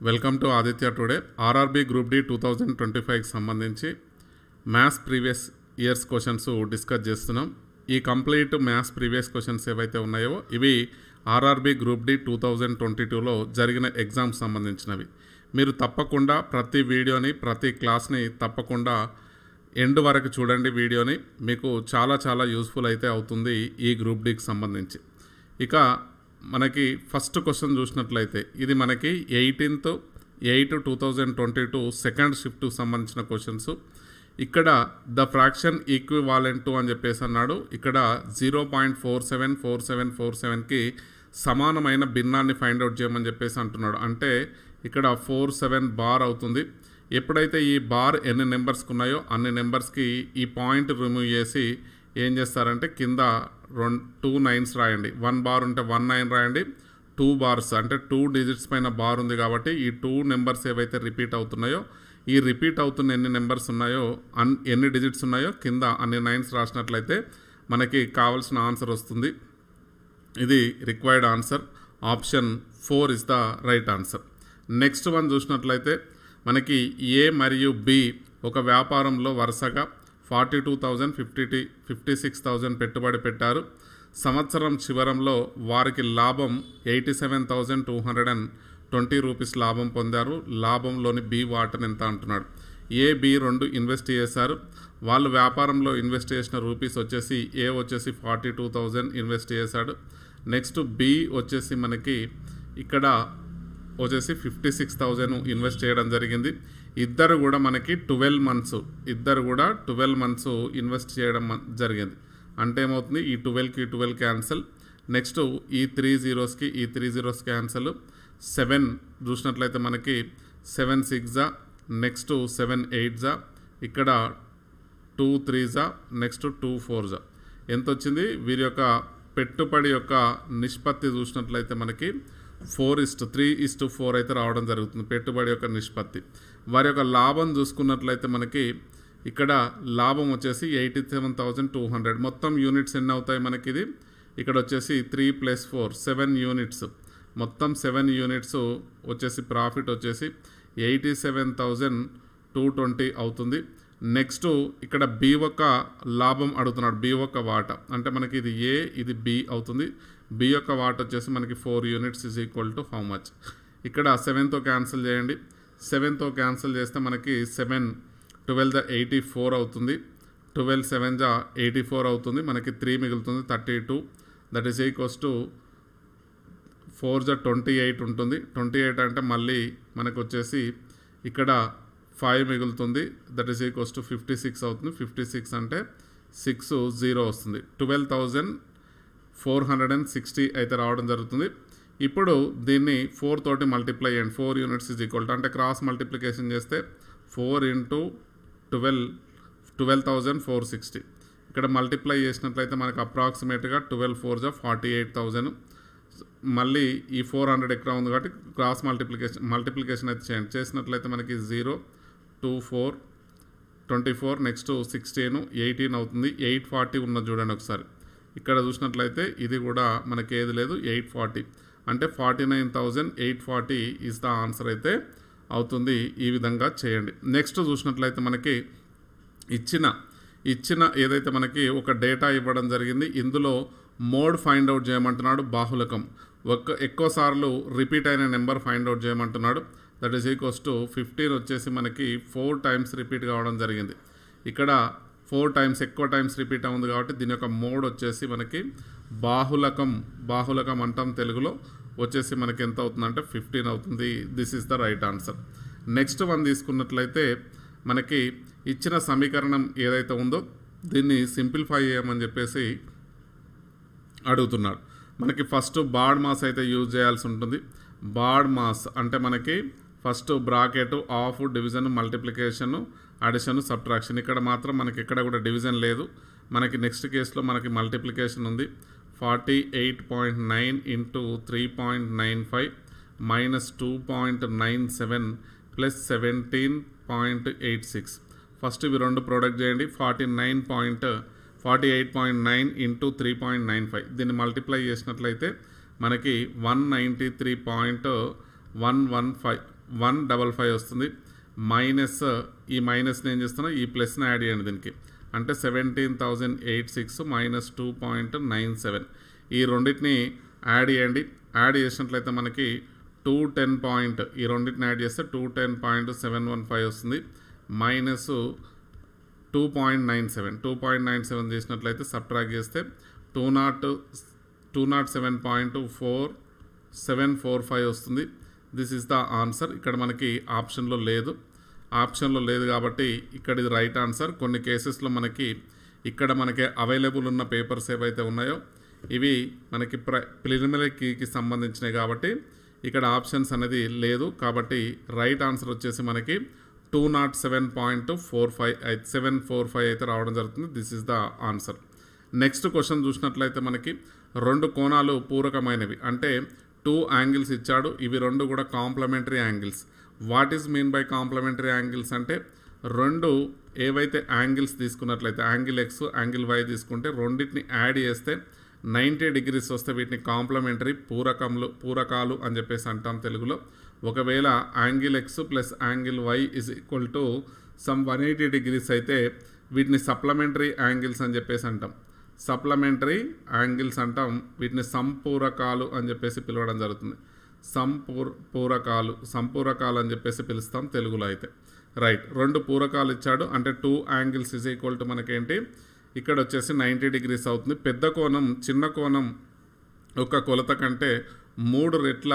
Welcome to Aditya today. RRB group D 2025కి సంబంధించి maths previous years questions discuss చేస్తున్నాం. ఈ కంప్లీట్ మ్యాథ్స్ ప్రీవియస్ క్వశ్చన్స్ ఏవైతే ఉన్నాయో ఇవి ఆర్ఆర్బీ గ్రూప్ డి 2022లో జరిగిన ఎగ్జామ్స్ సంబంధించినవి. మీరు తప్పకుండా ప్రతి వీడియోని ప్రతి క్లాస్ని తప్పకుండా ఎండ్ వరకు చూడండి. వీడియోని మీకు చాలా యూస్ఫుల్ అయితే అవుతుంది ఈ గ్రూప్ డికి సంబంధించి. ఇక మనకి ఫస్ట్ క్వశ్చన్ చూసినట్లయితే ఇది మనకి 18/8/2022 సెకండ్ షిఫ్ట్ సంబంధించిన క్వశ్చన్స్. ఇక్కడ ద ఫ్రాక్షన్ ఈక్వివాలెంట్ టు అని చెప్పేసి అన్నాడు. ఇక్కడ 0.474747కి సమానమైన భిన్నాన్ని ఫైండ్ అవుట్ చేయమని చెప్పేసి అంటున్నాడు. అంటే ఇక్కడ 47 బార్ అవుతుంది. ఎప్పుడైతే ఈ బార్ ఎన్ని నెంబర్స్కి ఉన్నాయో అన్ని నెంబర్స్కి ఈ పాయింట్ రిమూవ్ చేసి ఏం చేస్తారంటే కింద 2 9s రాయండి. 1 బార్ ఉంటే 1 9 రాయండి. 2 బార్స్ అంటే 2 డిజిట్స్ పైన బార్ ఉంది కాబట్టి ఈ 2 నెంబర్స్ ఏవైతే రిపీట్ అవుతున్నాయో ఈ రిపీట్ అవుతున్న ఎన్ని నెంబర్స్ ఉన్నాయో ఎన్ని డిజిట్స్ ఉన్నాయో కింద అన్ని 9s రాసినట్లయితే మనకి కావాల్సిన ఆన్సర్ వస్తుంది. ఇది required answer. Option 4 is the right answer. Next one చూసినట్లయితే మనకి ఏ మరియు బి ఒక వ్యాపారంలో వరుసగా 42,000 56,000 పెట్టుబడి పెట్టారు. సంవత్సరం చివరంలో వారికి లాభం 87,220 రూపీస్ లాభం పొందారు. లాభంలోని బి వాటని ఎంత అంటున్నాడు. ఏ బి 2 ఇన్వెస్ట్ చేశారు. వాళ్ళు వ్యాపారంలో ఇన్వెస్ట్ చేసిన రూపీస్ వచ్చేసి ఏ వచ్చేసి 42,000 ఇన్వెస్ట్ చేశాడు. నెక్స్ట్ బి వచ్చేసి మనకి ఇక్కడ వచ్చేసి 56,000 ఇన్వెస్ట్ చేయడం జరిగింది. ఇద్దరు కూడా మనకి 12 మంత్స్ ఇన్వెస్ట్ చేయడం జరిగింది. అంటే ఏమవుతుంది, ఈ 12కి 12 క్యాన్సల్. నెక్స్ట్ ఈ 3 zeros క్యాన్సల్. 7 చూసినట్లయితే మనకి 7 6 నెక్స్ట్ 7 8 ఇక్కడ 2 3 నెక్స్ట్ 2 4 ఎంత వచ్చింది. వీరి యొక్క పెట్టుబడి యొక్క నిష్పత్తి చూసినట్లయితే మనకి 4:3:4 అయితే రావడం జరుగుతుంది పెట్టుబడి యొక్క నిష్పత్తి. వారి యొక్క లాభం చూసుకున్నట్లయితే మనకి ఇక్కడ లాభం వచ్చేసి 87,200. మొత్తం యూనిట్స్ ఎన్ని అవుతాయి మనకి ఇది ఇక్కడ వచ్చేసి 3 + 4 7 యూనిట్స్. మొత్తం 7 యూనిట్స్ వచ్చేసి ప్రాఫిట్ వచ్చేసి 87,220 అవుతుంది. నెక్స్ట్ ఇక్కడ బి యొక్క లాభం అడుగుతున్నాడు. బి యొక్క వాట అంటే మనకి ఇది ఏ ఇది బి అవుతుంది. బి యొక్క వాట వచ్చేసి మనకి 4 units is equal to how much. ఇక్కడ 7తో క్యాన్సిల్ చేయండి. 7తో క్యాన్సిల్ చేస్తే మనకి 7 12 84 అవుతుంది. 12 7 84 అవుతుంది. మనకి 3 మిగులుతుంది 32. దట్ ఈస్ ఈక్వల్స్ టు 4 28 ఉంటుంది. 28 అంటే మళ్ళీ మనకు వచ్చేసి ఇక్కడ 5 మిగులుతుంది. దట్ ఈస్ ఈక్వల్స్ టు 56 అవుతుంది. 56 అంటే 6 0 వస్తుంది. 12,460 అయితే రావడం జరుగుతుంది. ఇప్పుడు దీన్ని 4 తోటి మల్టిప్లై చేయండి. 4 యూనిట్స్ ఈజ్ ఈక్వల్ టు అంటే క్రాస్ మల్టిప్లికేషన్ చేస్తే 4 × 12 12,460. ఇక్కడ మల్టిప్లై చేసినట్లయితే మనకు అప్రాక్సిమేట్గా 12 4 48,000. మళ్ళీ ఈ 400 ఎక్కడ ఉంది కాబట్టి క్రాస్ మల్టిప్లికేషన్ అయితే చేయండి. చేసినట్లయితే మనకి 0 2 4 24 నెక్స్ట్ 16 18 అవుతుంది. 840 ఉన్నది చూడండి ఒకసారి. ఇక్కడ చూసినట్లయితే ఇది కూడా మనకి ఏది లేదు 840 అంటే 49,840 ఈజ్ ద ఆన్సర్ అయితే అవుతుంది. ఈ విధంగా చేయండి. నెక్స్ట్ చూసినట్లయితే మనకి ఇచ్చిన ఏదైతే మనకి ఒక డేటా ఇవ్వడం జరిగింది. ఇందులో మోడ్ ఫైండ్ అవుట్ చేయమంటున్నాడు. బాహుళకం ఎక్కువ సార్లు రిపీట్ అయిన నెంబర్ ఫైండ్ అవుట్ చేయమంటున్నాడు. దట్ ఈస్ ఈక్వల్స్ టు 15 వచ్చేసి మనకి 4 times రిపీట్ కావడం జరిగింది. ఇక్కడ 4 times ఎక్కువ టైమ్స్ రిపీట్ అవుతుంది కాబట్టి దీని యొక్క మోడ్ వచ్చేసి మనకి బాహుళకం అంటాం తెలుగులో. వచ్చేసి మనకి ఎంత అవుతుందంటే 15 అవుతుంది. This is the right answer. Next one తీసుకున్నట్లయితే మనకి ఇచ్చిన సమీకరణం ఏదైతే ఉందో దీన్ని సింప్లిఫై చేయమని చెప్పేసి అడుగుతున్నాడు. మనకి ఫస్ట్ బాడ్ మాస్ అయితే యూజ్ చేయాల్సి ఉంటుంది. బాడ్ మాస్ అంటే మనకి first bracket of division multiplication addition subtraction. ఇక్కడ మాత్రం మనకి ఎక్కడ కూడా డివిజన్ లేదు. మనకి నెక్స్ట్ కేసులో మనకి మల్టిప్లికేషన్ ఉంది. 48.9 × 3.95 -2.97 + 17.86. ఫస్ట్ ఇవి రెండు ప్రొడక్ట్ చేయండి. 48.9 × 3.95 దీన్ని మల్టిప్లై చేసినట్లయితే మనకి 193.115 155 వస్తుంది. మైనస్ ఈ మైనస్ని ఏం చేస్తున్నా ఈ ప్లస్ని యాడ్ చేయండి దీనికి, అంటే 17,086 మైనస్ 2.97 ఈ రెండింటిని యాడ్ చేయండి. యాడ్ చేసినట్లయితే మనకి 210 ఈ రెండింటిని యాడ్ చేస్తే 210.715 వస్తుంది. మైనస్ 2.97 చేసినట్లయితే సబ్ట్రాక్ట్ చేస్తే 207.4745 వస్తుంది. This is the answer. ఇక్కడ మనకి ఆప్షన్లో లేదు కాబట్టి ఇక్కడ ఇది రైట్ ఆన్సర్. కొన్ని కేసెస్లో మనకి ఇక్కడ మనకి అవైలబుల్ ఉన్న పేపర్స్ ఏవైతే ఉన్నాయో ఇవి మనకి ప్రిలిమినరీ కీకి సంబంధించినవి కాబట్టి ఇక్కడ ఆప్షన్స్ అనేది లేదు. కాబట్టి రైట్ ఆన్సర్ వచ్చేసి మనకి 207.745 అయితే రావడం జరుగుతుంది. This is the answer. Next question చూసినట్లయితే మనకి 2 కోణాలు పూరకమైనవి, అంటే 2 యాంగిల్స్ ఇచ్చాడు. ఇవి 2 కూడా complementary angles. What is mean by complementary angles అంటే 2 ఏవైతే యాంగిల్స్ తీసుకున్నట్లయితే యాంగిల్ ఎక్స్ యాంగిల్ వై తీసుకుంటే రెండింటిని యాడ్ చేస్తే 90 degrees వస్తే వీటిని కాంప్లిమెంటరీ పూరకాలు అని చెప్పేసి అంటాం తెలుగులో. ఒకవేళ angle x plus angle y is equal to sum 180 degrees అయితే వీటిని సప్లిమెంటరీ యాంగిల్స్ అని చెప్పేసి అంటాం. సప్లిమెంటరీ యాంగిల్స్ అంటాం. వీటిని సంపూరకాలు అని చెప్పేసి పిలవడం జరుగుతుంది. సంపూరకాలు అని చెప్పేసి పిలుస్తాం తెలుగులో అయితే. రైట్, 2 పూరకాలు ఇచ్చాడు అంటే 2 యాంగిల్స్ ఈజ్ ఈక్వల్ టు మనకేంటి ఇక్కడ వచ్చేసి 90 degrees అవుతుంది. పెద్ద కోణం చిన్న కోణం ఒక కొలత కంటే 3 రెట్ల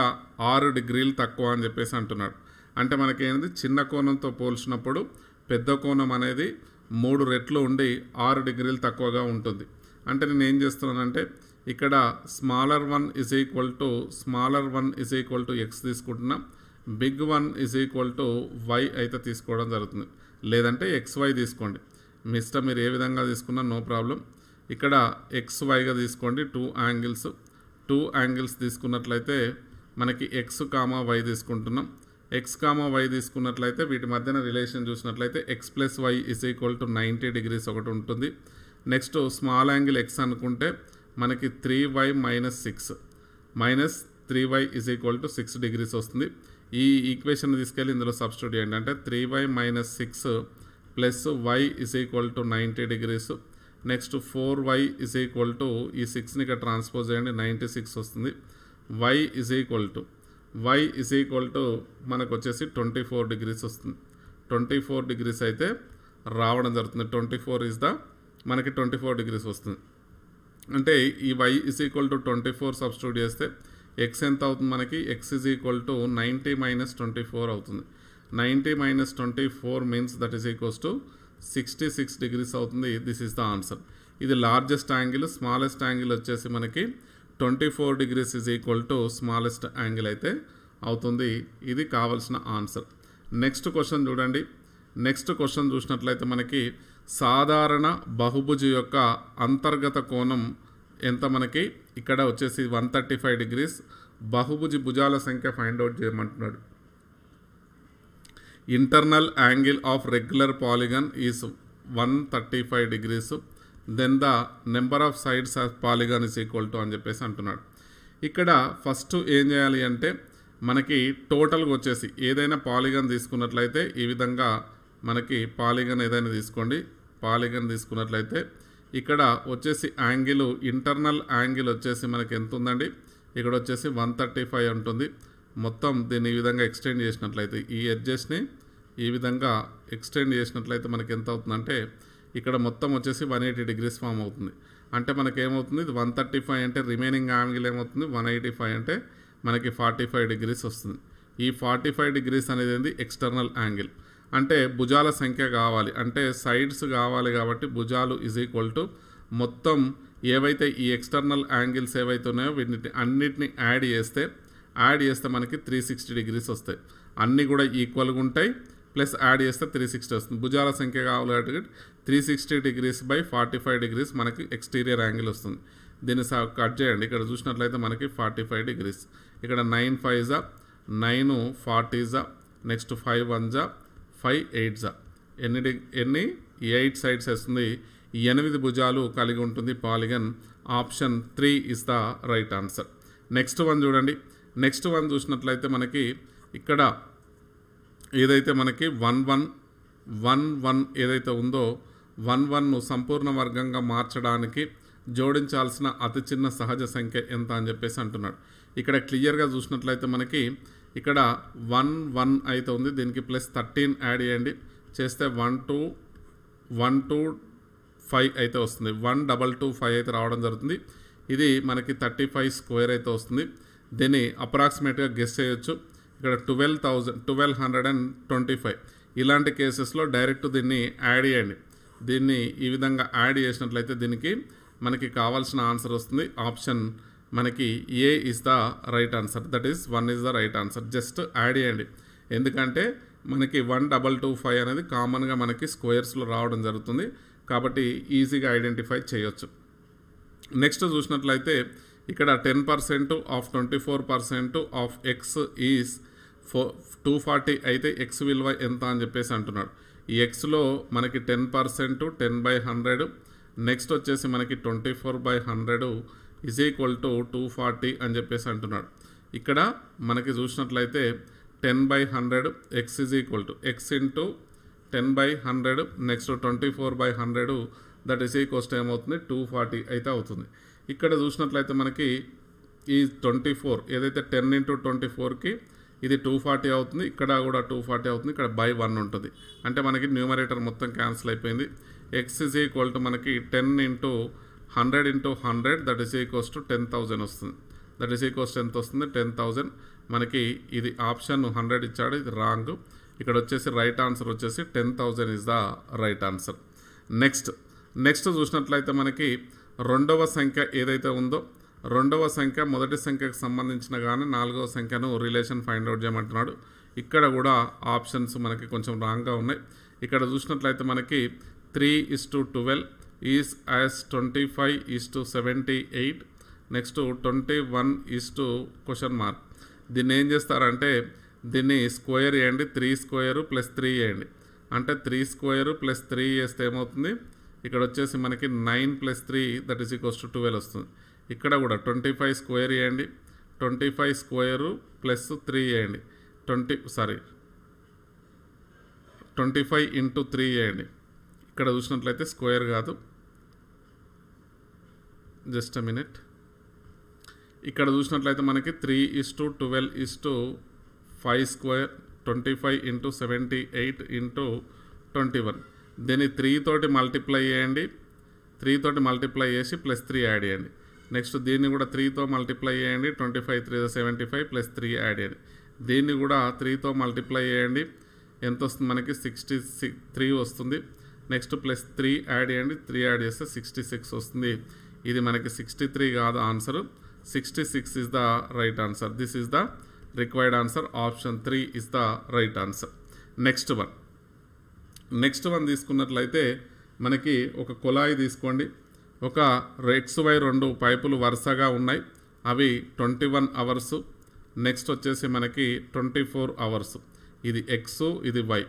6 degrees తక్కువ అని చెప్పేసి అంటున్నాడు. అంటే మనకేంది చిన్న కోణంతో పోల్చినప్పుడు పెద్ద కోణం అనేది 3 రెట్లు ఉండి 6 degrees తక్కువగా ఉంటుంది. అంటే నేను ఏం చేస్తున్నానంటే ఇక్కడ smaller one is equal to x తీసుకుంటున్నా, big one is equal to y అయితే తీసుకోవడం జరుగుతుంది. లేదంటే XY తీసుకోండి, మీ ఇష్టం, మీరు ఏ విధంగా తీసుకున్నా నో ప్రాబ్లం. ఇక్కడ XYగా తీసుకోండి. 2 యాంగిల్స్ తీసుకున్నట్లయితే మనకి X, Y తీసుకుంటున్నాం. X, Y తీసుకున్నట్లయితే వీటి మధ్యన రిలేషన్ చూసినట్లయితే X + Y is equal to 90 degrees ఒకటి ఉంటుంది. నెక్స్ట్ స్మాల్ యాంగిల్ X అనుకుంటే మనకి 3y - 6 minus 3y is equal to 6 degrees వస్తుంది. ఈ ఈక్వేషన్ తీసుకెళ్ళి ఇందులో సబ్స్టిట్యూట్ చేయండి. అంటే 3y - 6 plus y is equal to 90 degrees. Next 4y is equal to ఈ 6ని ఇక్కడ ట్రాన్స్పోజ్ చేయండి, 96 వస్తుంది. y ఈజ్ ఈక్వల్ టు మనకు వచ్చేసి 24 degrees వస్తుంది. 24 degrees అయితే రావడం జరుగుతుంది. 24 ఈజ్ ద మనకి 24 degrees వస్తుంది. అంటే ఈ y is equal to 24 substitute చేస్తే x ఎంత అవుతుంది మనకి? x ఈజ్ ఈక్వల్ టు 90 - 24 అవుతుంది. 90 - 24 means that is equals to 66 degrees అవుతుంది. This is the answer. ఇది లార్జెస్ట్ యాంగిల్. స్మాలెస్ట్ యాంగిల్ వచ్చేసి మనకి 24 degrees is equal to smallest angle అయితే అవుతుంది. ఇది కావాల్సిన ఆన్సర్. నెక్స్ట్ క్వశ్చన్ చూడండి. నెక్స్ట్ క్వశ్చన్ చూసినట్లయితే మనకి సాధారణ బహుభుజి యొక్క అంతర్గత కోణం ఎంత మనకి ఇక్కడ వచ్చేసి 135 degrees. బహుభుజి భుజాల సంఖ్య ఫైండ్ అవుట్ చేయమంటున్నాడు. Internal angle of regular polygon is 135 degrees. Then the number of sides of polygon is equal to అని చెప్పేసి అంటున్నాడు. ఇక్కడ ఫస్ట్ ఏం చేయాలి అంటే మనకి టోటల్గా వచ్చేసి ఏదైనా పాలిగన్ తీసుకున్నట్లయితే ఈ విధంగా మనకి పాలిగన్ ఏదైనా తీసుకోండి. పాలిగన్ తీసుకున్నట్లయితే ఇక్కడ వచ్చేసి యాంగిల్ ఇంటర్నల్ యాంగిల్ వచ్చేసి మనకి ఎంత ఉందండి? ఇక్కడ వచ్చేసి 135 ఉంటుంది. మొత్తం దీన్ని ఈ విధంగా ఎక్స్టెండ్ చేసినట్లయితే ఈ ఎడ్జెస్ని ఈ విధంగా ఎక్స్టెండ్ చేసినట్లయితే మనకి ఎంత అవుతుందంటే ఇక్కడ మొత్తం వచ్చేసి 180 degrees ఫామ్ అవుతుంది. అంటే మనకి ఏమవుతుంది? ఇది 135 అంటే రిమైనింగ్ యాంగిల్ ఏమవుతుంది? 185 అంటే మనకి 45 degrees వస్తుంది. ఈ 45 degrees అనేది ఏంది? External angle. అంటే భుజాల సంఖ్య కావాలి, అంటే సైడ్స్ కావాలి. కాబట్టి భుజాలు ఈజ్ ఈక్వల్ టు మొత్తం ఏవైతే ఈ ఎక్స్టర్నల్ యాంగిల్స్ ఏవైతే ఉన్నాయో వీటిని అన్నిటిని యాడ్ చేస్తే మనకి 360 degrees వస్తాయి. అన్నీ కూడా ఈక్వల్గా ఉంటాయి. ప్లస్ యాడ్ చేస్తే 360 వస్తుంది. భుజాల సంఖ్య కావాలి కాబట్టి 360 degrees బై 45 degrees మనకి ఎక్స్టీరియర్ యాంగిల్ వస్తుంది. దీన్ని కట్ చేయండి. ఇక్కడ చూసినట్లయితే మనకి 45 degrees. ఇక్కడ 9 5s 9 40s next 5 1s 5 8s ఎన్ని 8 సైడ్స్ వస్తుంది. 8 భుజాలు కలిగి ఉంటుంది polygon. Option 3 is the right answer. Next one చూడండి. నెక్స్ట్ వన్ చూసినట్లయితే మనకి ఇక్కడ ఏదైతే మనకి 1111 ఏదైతే ఉందో 11ను సంపూర్ణ వర్గంగా మార్చడానికి జోడించాల్సిన అతి చిన్న సహజ సంఖ్య ఎంత అని చెప్పేసి అంటున్నాడు. ఇక్కడ క్లియర్గా చూసినట్లయితే మనకి ఇక్కడ 11 అయితే ఉంది, దీనికి ప్లస్ 13 యాడ్ చేయండి, చేస్తే 125 అయితే వస్తుంది. 1225 అయితే రావడం జరుగుతుంది. ఇది మనకి 35 స్క్వేర్ అయితే వస్తుంది. దీన్ని అప్రాక్సిమేట్గా గెస్ చేయొచ్చు. ఇక్కడ 1225 ఇలాంటి కేసెస్లో డైరెక్ట్ దీన్ని యాడ్ చేయండి. దీన్ని ఈ విధంగా యాడ్ చేసినట్లయితే దీనికి మనకి కావాల్సిన ఆన్సర్ వస్తుంది. ఆప్షన్ మనకి A is the right answer, that is 1 is the right answer. Just add చేయండి, ఎందుకంటే మనకి 1225 అనేది కామన్గా మనకి స్క్వేర్స్లో రావడం జరుగుతుంది కాబట్టి ఈజీగా ఐడెంటిఫై చేయొచ్చు. నెక్స్ట్ చూసినట్లయితే ఇక్కడ 10% ఆఫ్ 24% ఆఫ్ ఎక్స్ ఈజ్ 240 అయితే ఎక్స్ విలువ ఎంత అని చెప్పేసి అంటున్నాడు. ఈ ఎక్స్లో మనకి 10% 10/100, నెక్స్ట్ వచ్చేసి మనకి 24/100 ఈజ్ ఈక్వల్ టు 240 అని చెప్పేసి అంటున్నాడు. ఇక్కడ మనకి చూసినట్లయితే 10/100 X is equal to X into 10/100 next 24/100 that is equals to ఏమవుతుంది 240 అయితే అవుతుంది. ఇక్కడ చూసినట్లయితే మనకి ఈ 24 ఏదైతే 10 ఇంటూ 24కి ఇది 240 అవుతుంది, ఇక్కడ కూడా 240 అవుతుంది, ఇక్కడ బై 1 ఉంటుంది. అంటే మనకి న్యూమరేటర్ మొత్తం క్యాన్సిల్ అయిపోయింది. ఎక్స్ ఈజ్ ఈక్వల్ టు మనకి 10 into 100 into 100 that is equals to 10,000 వస్తుంది. దట్ ఈస్ ఈక్వల్స్ ఎంత వస్తుంది 10,000. మనకి ఇది ఆప్షన్ 100 ఇచ్చాడు, ఇది రాంగ్. ఇక్కడ వచ్చేసి రైట్ ఆన్సర్ వచ్చేసి 10,000 is the right answer. Next చూసినట్లయితే మనకి రెండవ సంఖ్య ఏదైతే ఉందో రెండవ సంఖ్య మొదటి సంఖ్యకు సంబంధించిన కానీ నాలుగవ సంఖ్యను రిలేషన్ ఫైండ్ అవుట్ చేయమంటున్నాడు. ఇక్కడ కూడా ఆప్షన్స్ మనకి కొంచెం రాంగ్గా ఉన్నాయి. ఇక్కడ చూసినట్లయితే మనకి 3:12 ఈజ్ యాజ్ 25:78, నెక్స్ట్ 21:? దీన్ని ఏం చేస్తారంటే దీన్ని స్క్వేర్ చేయండి, 3 స్క్వేర్ ప్లస్ 3 చేయండి, అంటే 3 స్క్వేర్ ప్లస్ 3 చేస్తే ఏమవుతుంది ఇక్కడ వచ్చేసి మనకి 9 plus 3 that is equals to 12 వస్తుంది. ఇక్కడ కూడా 25 స్క్వేర్ చేయండి, 25 స్క్వేర్ ప్లస్ 3 చేయండి, 25 ఇంటూ 3 చేయండి. ఇక్కడ చూసినట్లయితే స్క్వేర్ కాదు, జస్ట్ అ మినిట్. ఇక్కడ చూసినట్లయితే మనకి 3:12:5 స్క్వేర్ 25 ఇంటూ 78 ఇంటూ 21. దీన్ని 3 తోటి మల్టిప్లై చేయండి, 3 తోటి మల్టిప్లై చేసి ప్లస్ 3 యాడ్ చేయండి. నెక్స్ట్ దీన్ని కూడా 3తో మల్టిప్లై చేయండి, 25 3 75 ప్లస్ 3 యాడ్ చేయండి. దీన్ని కూడా 3తో మల్టిప్లై చేయండి, ఎంత వస్తుంది మనకి 63 వస్తుంది. నెక్స్ట్ ప్లస్ 3 యాడ్ చేయండి, 3 యాడ్ చేస్తే 66 వస్తుంది. ఇది మనకి 63 కాదు answer, 66 is the right answer. This is the required answer. Option 3 is the right answer. Next one తీసుకున్నట్లయితే మనకి ఒక కుళాయి తీసుకోండి, ఒక XY 2 పైపులు వరుసగా ఉన్నాయి, అవి 21 అవర్స్, నెక్స్ట్ వచ్చేసి మనకి 24 అవర్స్. ఇది X, ఇది Y.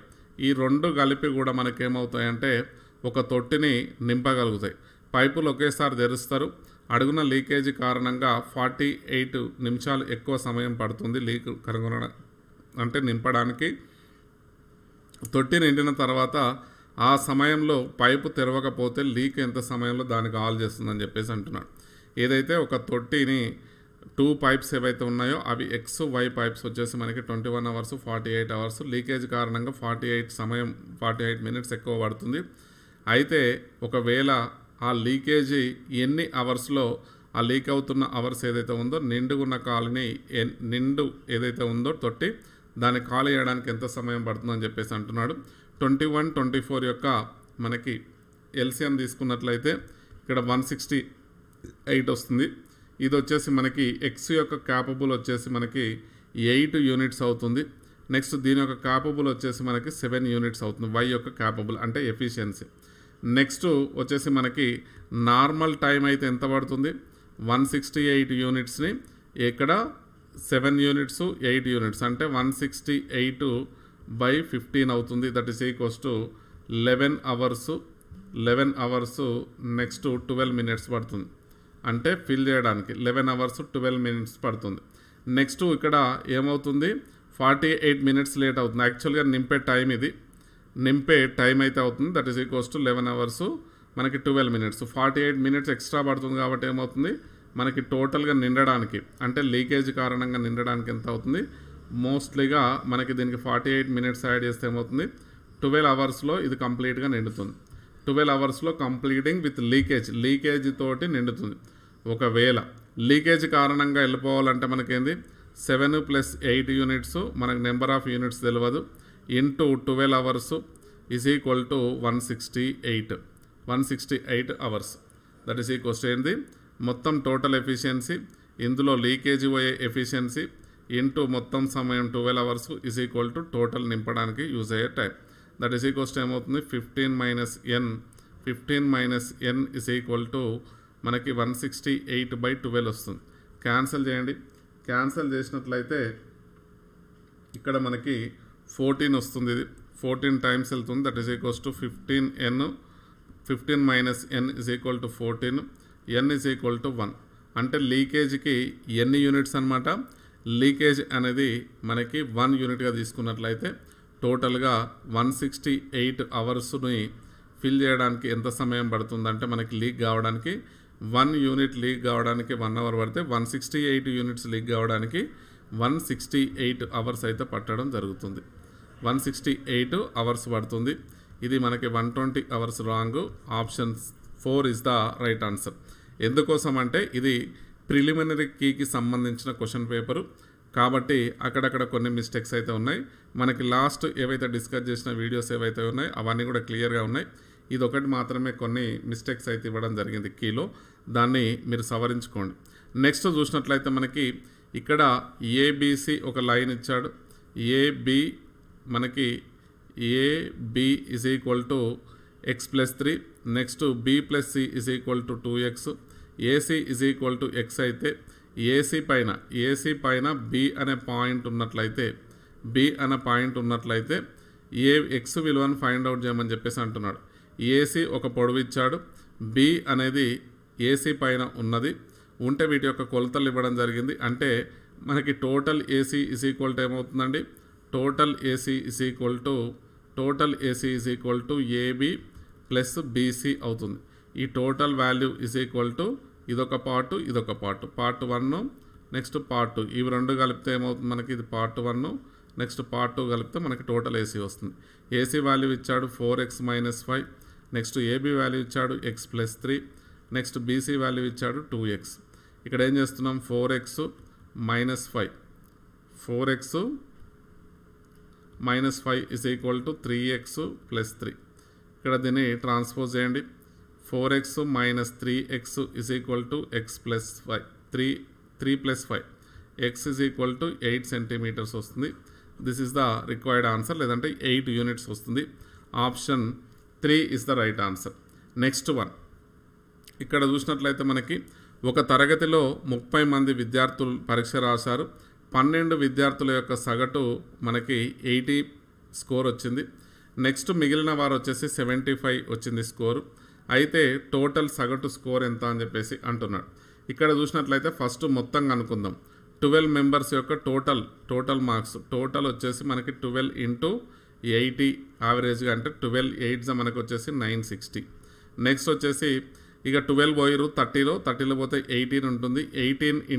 ఈ రెండు కలిపి కూడా మనకేమవుతాయంటే ఒక తొట్టిని నింపగలుగుతాయి. పైపులు ఒకేసారి తెరుస్తారు, అడుగున లీకేజీ కారణంగా 48 నిమిషాలు ఎక్కువ సమయం పడుతుంది లీక్ కనుగొనడం అంటే నింపడానికి. తొట్టి నిండిన తర్వాత ఆ సమయంలో పైపు తెరవకపోతే లీక్ ఎంత సమయంలో దానికి ఆల్ చేస్తుందని చెప్పేసి అంటున్నాడు. ఏదైతే ఒక తొట్టిని 2 పైప్స్ ఏవైతే ఉన్నాయో అవి XY పైప్స్ వచ్చేసి మనకి 21 అవర్స్ 48 అవర్స్, లీకేజ్ కారణంగా 48 మినిట్స్ ఎక్కువ పడుతుంది. అయితే ఒకవేళ ఆ లీకేజీ ఎన్ని అవర్స్లో ఆ లీక్ అవుతున్న అవర్స్ ఏదైతే ఉందో నిండుగున్న కాలుని నిండు ఏదైతే ఉందో తొట్టి దాన్ని ఖాళీ చేయడానికి ఎంత సమయం పడుతుందని చెప్పేసి అంటున్నాడు. 21, 24 యొక్క మనకి ఎల్సిఎం తీసుకున్నట్లయితే ఇక్కడ 168 వస్తుంది. ఇది వచ్చేసి మనకి ఎక్స్ యొక్క క్యాపబుల్ వచ్చేసి మనకి 8 యూనిట్స్ అవుతుంది. నెక్స్ట్ దీని యొక్క క్యాపబుల్ వచ్చేసి మనకి 7 యూనిట్స్ అవుతుంది. వై యొక్క క్యాపబుల్ అంటే ఎఫిషియన్సీ. నెక్స్ట్ వచ్చేసి మనకి నార్మల్ టైం అయితే ఎంత పడుతుంది 168 యూనిట్స్ని ఇక్కడ 7 యూనిట్స్ 8 యూనిట్స్ అంటే 168/15 అవుతుంది. That is equals to 11 hours next 12 minutes పడుతుంది. అంటే ఫిల్ చేయడానికి 11 అవర్స్ 12 మినిట్స్ పడుతుంది. నెక్స్ట్ ఇక్కడ ఏమవుతుంది 48 minutes లేట్ అవుతుంది. యాక్చువల్గా నింపే టైం అయితే అవుతుంది. That is equals to 11 hours మనకి 12 minutes. 48 minutes ఎక్స్ట్రా పడుతుంది కాబట్టి ఏమవుతుంది మనకి టోటల్గా నిండడానికి అంటే లీకేజ్ కారణంగా నిండడానికి ఎంత అవుతుంది మోస్ట్లీగా మనకి దీనికి 48 minutes యాడ్ చేస్తే ఏమవుతుంది 12 hours ఇది కంప్లీట్గా నిండుతుంది. 12 hours కంప్లీటింగ్ విత్ లీకేజ్ తోటి నిండుతుంది. ఒకవేళ లీకేజ్ కారణంగా వెళ్ళిపోవాలంటే మనకేంది 7 + 8 units మనకు నెంబర్ ఆఫ్ యూనిట్స్ తెలియదు into 12 hours is equal to 168 hours. That is equals ఏంది మొత్తం టోటల్ ఎఫిషియన్సీ ఇందులో లీకేజ్ పోయే ఎఫిషియన్సీ ఇంటూ మొత్తం సమయం 12 hours is equal to total నింపడానికి యూజ్ అయ్యే time. That is equals to ఏమవుతుంది 15 - n ఈజ్ ఈక్వల్ టు మనకి 168/12 వస్తుంది. క్యాన్సిల్ చేయండి. క్యాన్సిల్ చేసినట్లయితే ఇక్కడ మనకి 14 వస్తుంది. ఇది 14 times వెళ్తుంది. That is equals to 15 - n is equal to 14 n is equal to 1 అంటే లీకేజ్కి ఎన్ని యూనిట్స్ అనమాట. లీకేజ్ అనేది మనకి 1 unitగా తీసుకున్నట్లయితే టోటల్గా 168 hoursని ఫిల్ చేయడానికి ఎంత సమయం పడుతుందంటే మనకి లీక్ కావడానికి 1 unit లీక్ కావడానికి 1 hour పడితే 168 units లీక్ కావడానికి 168 hours అయితే పట్టడం జరుగుతుంది. 168 hours పడుతుంది. ఇది మనకి 120 hours wrong. Option 4 is the right answer. ఎందుకోసం అంటే ఇది ప్రిలిమినరీ కీకి సంబంధించిన క్వశ్చన్ పేపరు కాబట్టి అక్కడక్కడ కొన్ని మిస్టేక్స్ అయితే ఉన్నాయి. మనకి లాస్ట్ ఏవైతే డిస్కస్ చేసిన వీడియోస్ ఏవైతే ఉన్నాయో అవన్నీ కూడా క్లియర్గా ఉన్నాయి. ఇది ఒకటి మాత్రమే కొన్ని మిస్టేక్స్ అయితే ఇవ్వడం జరిగింది కీలో. దాన్ని మీరు సవరించుకోండి. నెక్స్ట్ చూసినట్లయితే మనకి ఇక్కడ ఏబిసి ఒక లైన్ ఇచ్చాడు. ఏబి మనకి AB is equal to x+3 next b + c is equal to 2x AC is equal to x అయితే ఏసీ పైన బి అనే పాయింట్ ఉన్నట్లయితే ఏ ఎక్స్ విలువను ఫైండ్ అవుట్ చేయమని చెప్పేసి అంటున్నాడు. ఏసీ ఒక పొడవు ఇచ్చాడు. బి అనేది ఏసీ పైన ఉంటే వీటి యొక్క కొలతలు ఇవ్వడం జరిగింది. అంటే మనకి total AC is equal to ఏమవుతుందండి total AC is equal to AB plus BC అవుతుంది. ఈ total value is equal to ఇదొక పార్ట్ పార్ట్ 1 నెక్స్ట్ పార్ట్ 2 ఇవి రెండు కలిపితే ఏమవుతుంది మనకి ఇది పార్ట్ 1 నెక్స్ట్ పార్ట్ 2 కలిపితే మనకి టోటల్ ఏసీ వస్తుంది. ఏసీ వాల్యూ ఇచ్చాడు 4x - 5 నెక్స్ట్ ఏబీ వాల్యూ ఇచ్చాడు x+3 నెక్స్ట్ బీసీ వాల్యూ ఇచ్చాడు 2x. ఇక్కడ ఏం చేస్తున్నాం 4x - 5 is equal to 3x + 3. ఇక్కడ దీన్ని ట్రాన్స్పోజ్ చేయండి. 4x - 3x is equal to x + 5 3 + 5 x is equal to 8 centimeters వస్తుంది. This is the required answer. లేదంటే 8 units వస్తుంది. Option 3 is the right answer. Next one ఇక్కడ చూసినట్లయితే మనకి ఒక తరగతిలో 30 మంది విద్యార్థులు పరీక్ష రాశారు. 12 విద్యార్థుల యొక్క సగటు మనకి 80 స్కోర్ వచ్చింది. నెక్స్ట్ మిగిలిన వారు వచ్చేసి 75 వచ్చింది స్కోరు. అయితే టోటల్ సగటు స్కోర్ ఎంత అని చెప్పేసి అంటున్నాడు. ఇక్కడ చూసినట్లయితే ఫస్ట్ మొత్తం కనుక్కుందాం. 12 members యొక్క టోటల్ మార్క్స్ టోటల్ వచ్చేసి మనకి 12 × 80 యావరేజ్గా అంటే 12 8 మనకు వచ్చేసి 960. నెక్స్ట్ వచ్చేసి ఇక 12 పోయిరు 30లో పోతే 18 ఉంటుంది. 18 ×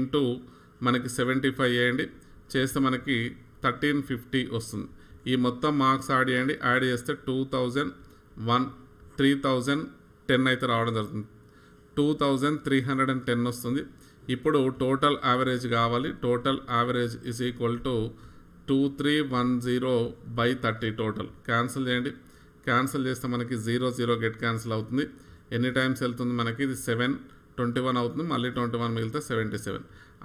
మనకి 75 చేయండి చేస్తే మనకి 1350 వస్తుంది. ఈ మొత్తం మార్క్స్ యాడ్ చేయండి. యాడ్ చేస్తే 3010 అయితే రావడం జరుగుతుంది. 2310 వస్తుంది. ఇప్పుడు టోటల్ యావరేజ్ కావాలి. Total average is equal to 2310/30 total. Cancel చేయండి. క్యాన్సిల్ చేస్తే మనకి 0 గెట్ క్యాన్సిల్ అవుతుంది. ఎన్ని టైమ్స్ వెళ్తుంది మనకి ఇది 721 అవుతుంది. మళ్ళీ 21 మిగిలితే 77.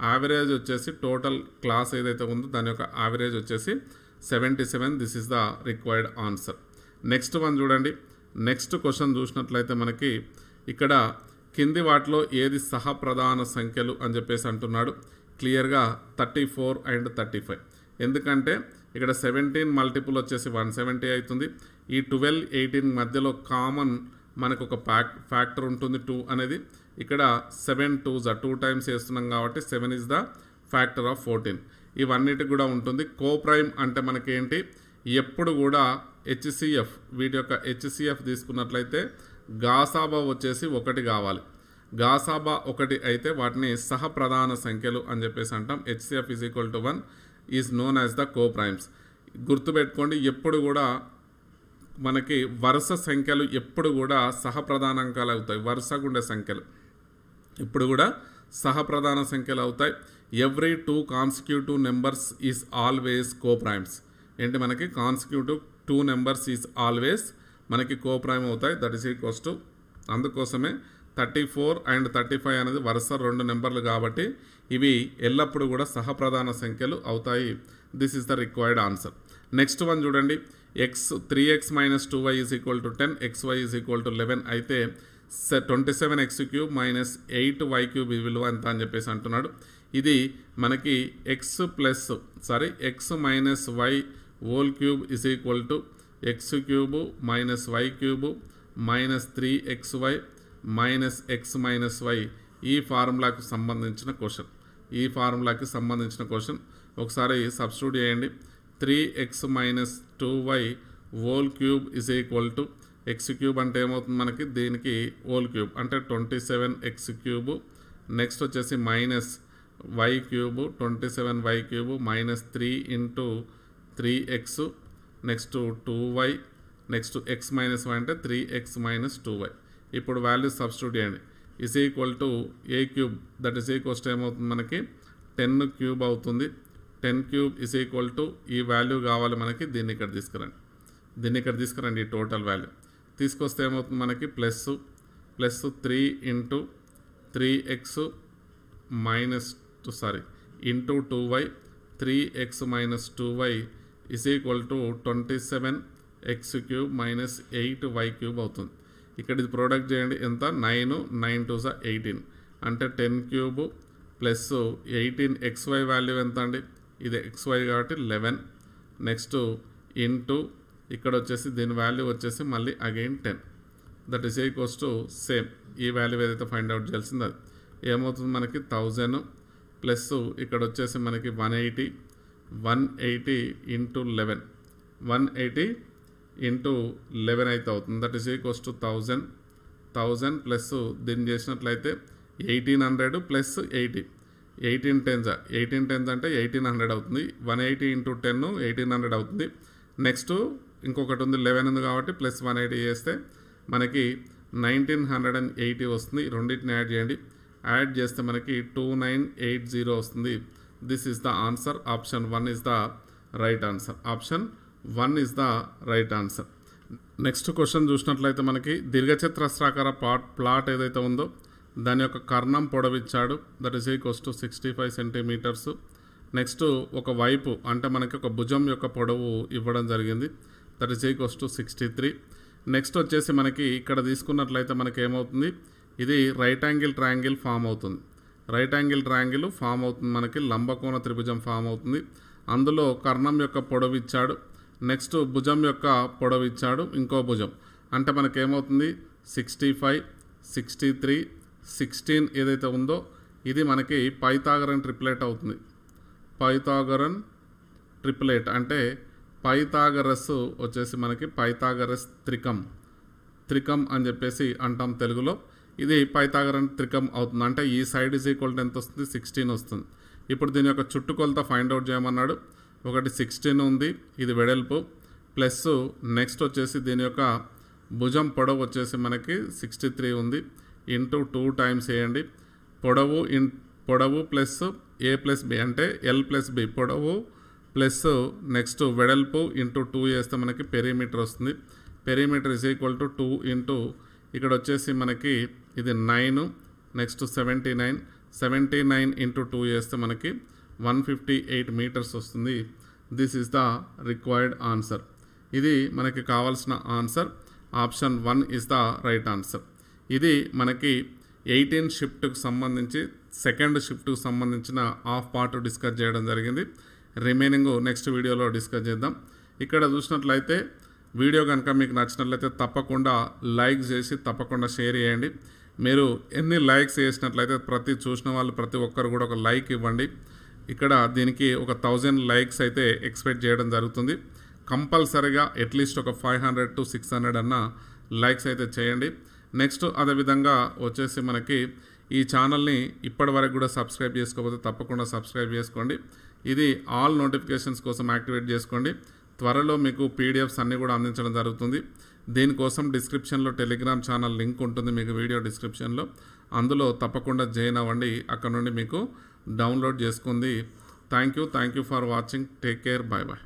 యావరేజ్ వచ్చేసి టోటల్ క్లాస్ ఏదైతే ఉందో దాని యొక్క యావరేజ్ వచ్చేసి 77. This is the required answer. Next one చూడండి. నెక్స్ట్ క్వశ్చన్ చూసినట్లయితే మనకి ఇక్కడ కింది వాటిలో ఏది సహప్రధాన సంఖ్యలు అని చెప్పేసి అంటున్నాడు. క్లియర్గా 34 and 35. ఎందుకంటే ఇక్కడ 17 మల్టిపుల్ వచ్చేసి 170 అవుతుంది. ఈ 12 18 మధ్యలో కామన్ మనకు ఒక ఫ్యాక్టర్ ఉంటుంది 2 అనేది. ఇక్కడ 7 2s 2 times వేస్తున్నాం కాబట్టి 7 is the factor of 14. ఇవన్నిటికి కూడా ఉంటుంది. కోప్రైమ్ అంటే మనకేంటి, ఎప్పుడు కూడా HCF వీటి యొక్క HCF తీసుకున్నట్లయితే గాసాబా వచ్చేసి 1 కావాలి. గాసాబా 1 అయితే వాటిని సహప్రధాన సంఖ్యలు అని చెప్పేసి అంటాం. HCF = 1 is known as the coprimes. గుర్తుపెట్టుకోండి, ఎప్పుడు కూడా మనకి వరుస సంఖ్యలు ఎప్పుడు కూడా సహప్రధానాంకాలు అవుతాయి. వరుసగా ఉండే సంఖ్యలు ఇప్పుడు కూడా సహప్రధాన సంఖ్యలు అవుతాయి. Every 2 consecutive numbers is always coprimes. ఏంటి, మనకి కాన్సిక్యూటివ్ 2 నెంబర్స్ ఈజ్ ఆల్వేస్ మనకి కోప్రైమ్ అవుతాయి. దట్ ఈస్ ఈక్వల్స్ టు, అందుకోసమే 34 అండ్ 35 అనేది వరుస 2 నెంబర్లు కాబట్టి ఇవి ఎల్లప్పుడూ కూడా సహప్రధాన సంఖ్యలు అవుతాయి. This is the required answer. Next one చూడండి, 3x - 2y = 10, xy = 11 అయితే 27x³ - 8y³ విలువ ఎంత అని చెప్పేసి అంటున్నాడు. ఇది మనకి x - y³ = x³ - y³ - 3xy - x - y ఈ ఫార్ములాకి సంబంధించిన క్వశ్చన్. ఒకసారి సబ్స్టిట్యూట్ చేయండి. 3x - 2y = x³ అంటే ఏమవుతుంది మనకి, దీనికి హోల్ క్యూబ్ అంటే 27x³ నెక్స్ట్ వచ్చేసి -y³ 27y³ - 3 × 3x next 2y next x - y అంటే 3x - 2y. ఇప్పుడు వాల్యూ సబ్స్టిట్యూట్ చేయండి. = a³ that is equals to ఏమవుతుంది మనకి 10³ అవుతుంది. 10³ ఈ వాల్యూ కావాలి మనకి, దీన్ని ఇక్కడ తీసుకురండి ఈ టోటల్ వాల్యూ తీసుకొస్తే ఏమవుతుంది మనకి plus 3 × 3x into 2y 3x - 2y = 27x³ - 8y³ అవుతుంది. ఇక్కడ ఇది ప్రోడక్ట్ చేయండి, ఎంత 9 9 2 18 అంటే 10³ ప్లస్ 18xy వాల్యూ ఎంత అండి, ఇది xy కాబట్టి 11 నెక్స్ట్ ఇంటూ ఇక్కడ వచ్చేసి దీని వాల్యూ వచ్చేసి మళ్ళీ again 10 that is equals to same ఈ వాల్యూ ఏదైతే ఫైండ్ అవుట్ చేయాల్సింది అది ఏమవుతుంది మనకి 1000 ప్లస్ ఇక్కడ వచ్చేసి మనకి 180 ఇంటూ 11 180 ఇంటూ 11 అయితే అవుతుంది. That is equals to 1000 plus దీన్ని చేసినట్లయితే 1800 ప్లస్ 80 18 10s అంటే 1800 అవుతుంది. 180 ఇంటూ 10 1800 అవుతుంది. నెక్స్ట్ ఇంకొకటి ఉంది 11 ఉంది కాబట్టి ప్లస్ 180 చేస్తే మనకి 1980 వస్తుంది. రెండింటిని యాడ్ చేస్తే మనకి 2980 వస్తుంది. This is the answer. Option 1 is the right answer. Next question చూసినట్లయితే మనకి దీర్ఘచతురస్రాకార ప్లాట్ ఏదైతే ఉందో దాని యొక్క కర్ణం పొడవిచ్చాడు. That is equals to 65 centimetres. Next ఒక వైపు అంటే మనకి ఒక భుజం యొక్క పొడవు ఇవ్వడం జరిగింది. That is equals to 63. Next వచ్చేసి మనకి ఇక్కడ తీసుకున్నట్లయితే మనకి ఏమవుతుంది, ఇది రైట్ యాంగిల్ ట్రయాంగిల్ ఫామ్ అవుతుంది. మనకి లంబకోణ త్రిభుజం ఫామ్ అవుతుంది. అందులో కర్ణం యొక్క పొడవు ఇచ్చాడు, నెక్స్ట్ భుజం యొక్క పొడవు ఇచ్చాడు, ఇంకో భుజం అంటే మనకి ఏమవుతుంది 65 63 16 ఏదైతే ఉందో ఇది మనకి పైథాగరన్ ట్రిప్లెట్ అవుతుంది. పైథాగరన్ ట్రిప్లెట్ అంటే పైథాగరస్ వచ్చేసి మనకి పైథాగరస్ త్రికం అని చెప్పేసి అంటాం తెలుగులో. ఇది పైథాగరన్ త్రికం అవుతుంది. అంటే ఈ సైడ్ ఈజ్ ఈక్వల్ టు ఎంత వస్తుంది 16 వస్తుంది. ఇప్పుడు దీని యొక్క చుట్టుకొలత ఫైండ్ అవుట్ చేయమన్నాడు. ఒకటి 16 ఉంది, ఇది వెడల్పు, ప్లస్ నెక్స్ట్ వచ్చేసి దీని యొక్క భుజం పొడవు వచ్చేసి మనకి 63 ఉంది. ఇంటూ 2 టైమ్స్ వేయండి. పొడవు ప్లస్ a ప్లస్ b అంటే l ప్లస్ b పొడవు ప్లస్ నెక్స్ట్ వెడల్పు ఇంటూ 2 చేస్తే మనకి పెరిమీటర్ వస్తుంది. Perimeter is equal to 2 into ఇక్కడ వచ్చేసి మనకి ఇది 9 నెక్స్ట్ 79 ఇంటూ 2 చేస్తే మనకి 158 మీటర్స్ వస్తుంది. This is the required answer. ఇది మనకి కావాల్సిన answer. Option 1 is the right answer. ఇది మనకి 18 షిఫ్ట్కు సంబంధించి సెకండ్ షిఫ్ట్కు సంబంధించిన హాఫ్ పార్ట్ డిస్కస్ చేయడం జరిగింది. రిమైనింగ్ నెక్స్ట్ వీడియోలో డిస్కస్ చేద్దాం. ఇక్కడ చూసినట్లయితే వీడియో కనుక మీకు నచ్చినట్లయితే తప్పకుండా లైక్ చేసి తప్పకుండా షేర్ చేయండి. మీరు ఎన్ని లైక్స్ చేసినట్లయితే చూసిన వాళ్ళు ప్రతి ఒక్కరు కూడా ఒక లైక్ ఇవ్వండి. ఇక్కడ దీనికి ఒక 1000 లైక్స్ అయితే ఎక్స్పెక్ట్ చేయడం జరుగుతుంది. కంపల్సరీగా అట్లీస్ట్ ఒక 500 to 600 అన్న లైక్స్ అయితే చేయండి. నెక్స్ట్ అదేవిధంగా వచ్చేసి మనకి ఈ ఛానల్ని ఇప్పటి వరకు కూడా సబ్స్క్రైబ్ చేసుకోకపోతే తప్పకుండా సబ్స్క్రైబ్ చేసుకోండి. ఇది ఆల్ నోటిఫికేషన్స్ కోసం యాక్టివేట్ చేసుకోండి. త్వరలో మీకు పీడిఎఫ్స్ అన్నీ కూడా అందించడం జరుగుతుంది. దీనికోసం డిస్క్రిప్షన్లో టెలిగ్రామ్ ఛానల్ లింక్ ఉంటుంది మీకు వీడియో డిస్క్రిప్షన్లో, అందులో తప్పకుండా జాయిన్ అవ్వండి. అక్కడ నుండి మీకు డౌన్లోడ్ చేసుకుంది. Thank you for watching. Take care. Bye bye.